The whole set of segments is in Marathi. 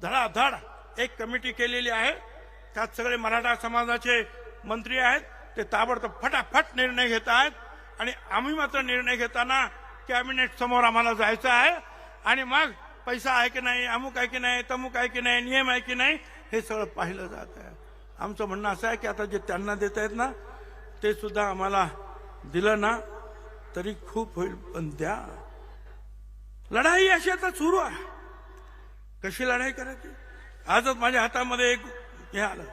धडाधड एक कमिटी केलेली आहे। त्यात सगळे मराठा समाजाचे मंत्री आहेत, ते ताबडतोब फटाफट निर्णय घेत आहेत आणि आम्ही मात्र निर्णय घेताना कॅबिनेट समोर आम्हाला जायचं आहे आणि मग पैसा आहे की नाही, अमुक आहे की नाही, तमुक आहे की नाही, नियम आहे की नाही, हे सगळं पाहिलं जात आहे। आमचं म्हणणं असं आहे की आता जे त्यांना देत आहेत ना ते सुद्धा आम्हाला दिलं ना तरी खूप होईल, पण द्या। लढाई अशी आता सुरू आहे, कशी लढाई करायची। आजच माझ्या हातामध्ये एक हे आलं,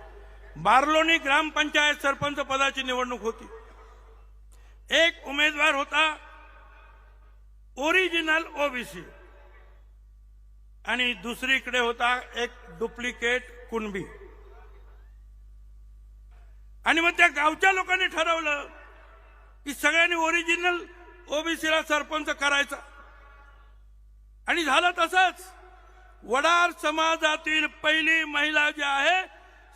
बारलोणी ग्रामपंचायत सरपंच पदाची निवडणूक होती। एक उमेदवार होता ओरिजिनल ओबीसी आणि दुसरीकडे होता एक डुप्लिकेट कुणबी। आणि मग त्या गावच्या लोकांनी ठरवलं की सगळ्यांनी ओरिजिनल ओबीसीला सरपंच करायचा आणि झालं तसंच। वडार समाजातील पहिली महिला जी आहे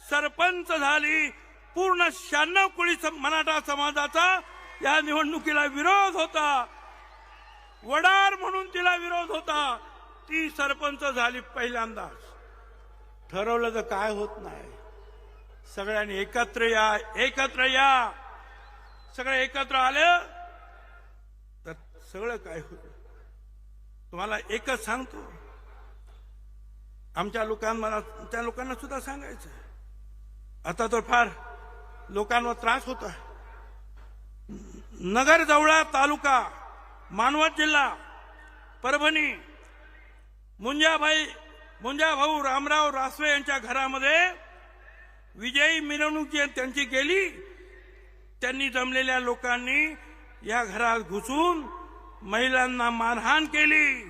सरपंच झाली। पूर्ण 96 कोळी मराठा समाजाचा या निवडणुकीला विरोध होता, वडार म्हणून तिला विरोध होता, ती सरपंच झाली पहिल्यांदाच। ठरवलं तर काय होत नाही, सगळ्यांनी एकत्र या, एकत्र या। सगळे एकत्र आले तर सगळं काय होतं। तुम्हाला एकच सांगतो, आमच्या लोकांना, त्या लोकांना सुद्धा सांगायचं, आता तर फार लोकांवर त्रास होत आहे। नगर जवळा तालुका, मानवत जिल्हा, परभणी, मुंजा भाऊ रामराव रासवे यांच्या घरामध्ये विजयी मिरवणूक त्यांची गेली। त्यांनी जमलेल्या लोकांनी या घरात घुसून महिलांना मारहाण केली,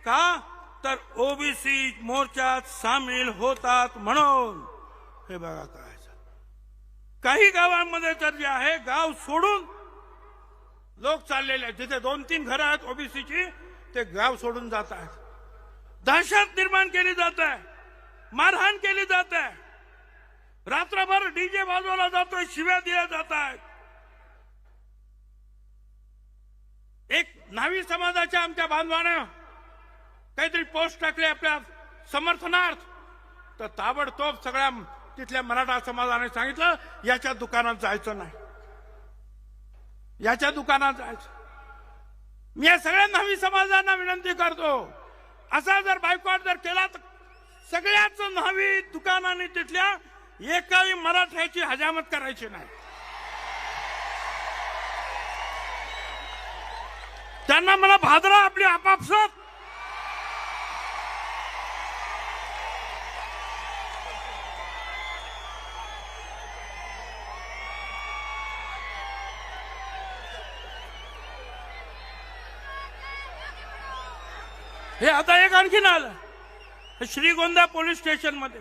का तर ओबीसी मोर्चात सामील होतात म्हणून। हे बघा काय, काही गावांमध्ये तर जे आहे गाव सोडून लोक चाललेले आहेत, जिथे 2-3 घरं आहेत ओबीसीची, ते गाव सोडून जात आहेत। दहशत निर्माण केली जात आहे, मारहाण केली जात आहे, रात्रभर डीजे वाजवला जातोय, शिव्या दिल्या जात आहेत। एक न्हावी समाजाच्या आमच्या बांधवानं काहीतरी पोस्ट टाकले आपल्या समर्थनार्थ, तर ताबडतोब सगळ्या तिथल्या मराठा समाजाने सांगितलं याच्या दुकानात जायचं नाही, याच्या दुकानात जायचं। मी या सगळ्या न्हावी समाजांना विनंती करतो, असा जर बायकॉट जर केला तर सगळ्याच न्हावी दुकानांनी तिथल्या एकाही मराठ्याची हजामत करायची नाही। त्यांना मला भादरा आपली आपापसात हे आता एक आणखीन आलं, श्रीगोंदा पोलीस स्टेशन मध्ये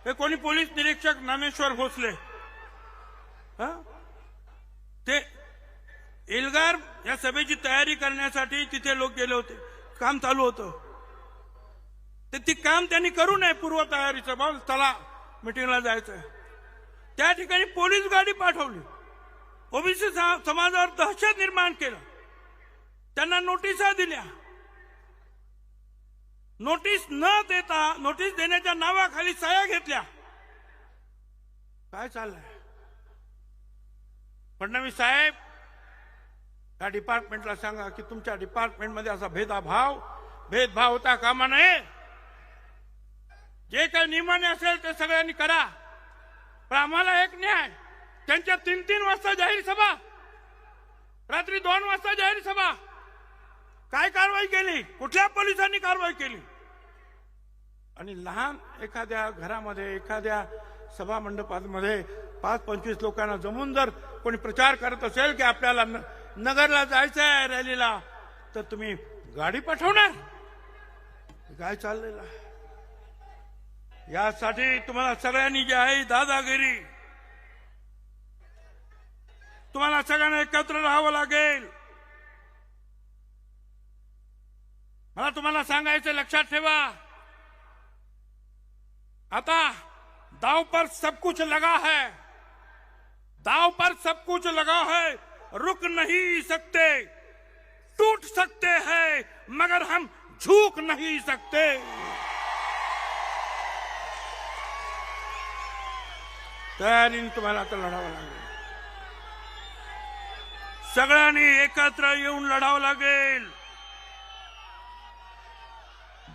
हे कोणी पोलीस निरीक्षक नामेश्वर भोसले, ते एल्गार या सभेची तयारी करण्यासाठी तिथे लोक गेले होते, काम चालू होतं, तर ती काम त्यांनी करू नये पूर्व तयारीचं, भाऊ चला मिटिंगला जायचंय। त्या ठिकाणी पोलीस गाडी पाठवली, ओबीसी समाजावर दहशत निर्माण केलं, त्यांना नोटिसा दिल्या। नोटीस न देता, नोटीस देण्याच्या नावाखाली सह्या घेतल्या। काय चाललंय? फडणवीस साहेब या डिपार्टमेंटला सांगा की तुमच्या डिपार्टमेंटमध्ये असा भेदभाव होता कामा नये। जे काही नियमाने असेल ते सगळ्यांनी करा, पण आम्हाला एक न्याय। त्यांच्या 3-3 वाजता जाहीर सभा, रात्री 2 वाजता जाहीर सभा, काय कारवाई केली? कुठल्या पोलिसांनी कारवाई केली? आणि लहान एखाद्या घरामध्ये, एखाद्या सभा मंडपामध्ये 5-25 लोकांना जमून जर कोणी प्रचार करत असेल की आपल्याला नगरला जायचं आहे रॅलीला, तर तुम्ही गाडी पाठवणार? काय चाललेलं आहे? यासाठी तुम्हाला सगळ्यांनी जी आहे दादागिरी, तुम्हाला सगळ्यांना एकत्र राहावं लागेल। मला तुम्हाला सांगायचं, लक्षात ठेवा, आता दाव पर सब कुछ लगा है, दाव पर सब कुछ लगा है, रुक नहीं सकते, टूट सकते हैं मगर हम झुक नहीं सकते। तयारीने तुम्हाला आता लढावं लागेल. सगळ्यांनी एकत्र येऊन लढावं लागेल.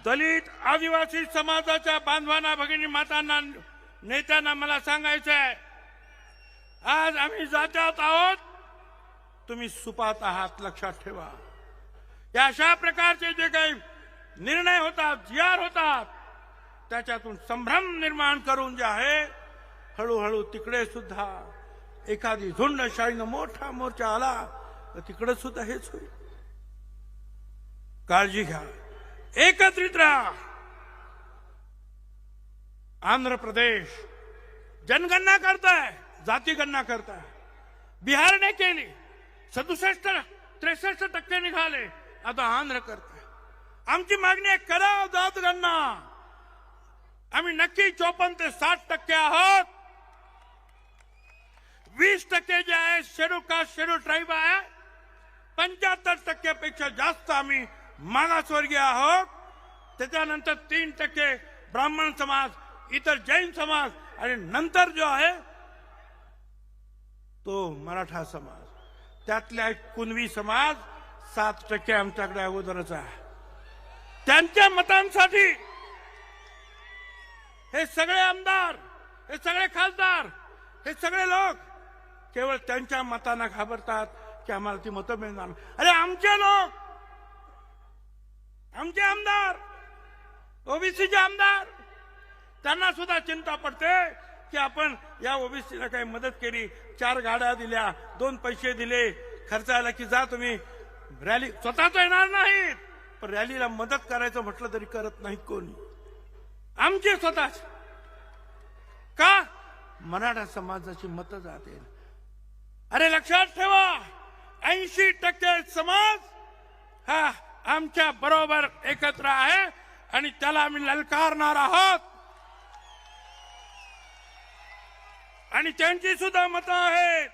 दलित आदिवासी समाजाच्या बांधवांना, भगिनी मातांना, नेत्यांना मला सांगायचं आहे, आज आम्ही जात्यात आहोत, तुम्ही सुपात आहात, लक्षात ठेवा. या अशा प्रकारचे जे काही निर्णय होतात, जीआर होतात, त्याच्यातून संभ्रम निर्माण करून जे आहे, हळूहळू तिकडे सुद्धा एखादी झुंडशाहीनं मोठा मोर्चा आला तर तिकडे सुद्धा हेच होईल. काळजी घ्या, एकत्रित राहा. आंध्र प्रदेश जनगणना करताय, जातीगणना करताय. बिहारने केली, 67-63% निघाले. आता आंध्र करताय. आमची मागणी आहे, करा जातगणना. आम्ही नक्की 54 ते 60% आहोत. 20% जे आहे शेड्यूल कास्ट, शेड्यूल ट्राईब आहे. 75% पेक्षा जास्त आम्ही मागासवर्गीय आहोत. त्याच्यानंतर 3% ब्राह्मण समाज, इतर जैन समाज, आणि नंतर जो आहे तो मराठा समाज. त्यातल्या एक कुणबी समाज 7% आमच्याकडे अगोदरच आहे. त्यांच्या मतांसाठी हे सगळे आमदार, हे सगळे खासदार, हे सगळे लोक केवळ त्यांच्या मतांना घाबरतात की आम्हाला ती मतं मिळणार. अरे आमचे लोक, आमचे आमदार, ओबीसीचे आमदार, त्यांना सुद्धा चिंता पडते की आपण या ओबीसीला काही मदत केली, 4 गाड्या दिल्या, 2 पैसे दिले, खर्च आला की जा तुम्ही रॅली. स्वतःच येणार नाहीत, पण रॅलीला मदत करायचं म्हटलं तरी करत नाही कोणी. आमचे स्वतःच का? मराठा समाजाची मतं जाते. अरे लक्षात ठेवा, 80% समाज हा आमच्या बरोबर एकत्र आहे आणि त्याला आम्ही ललकारणार आहोत. आणि त्यांची सुद्धा मतं आहेत.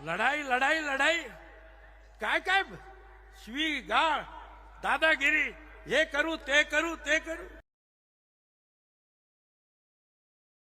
लढाई लढाई लढाई, काय काय शिवी गाळ, दादागिरी, हे करू ते करू ते करू.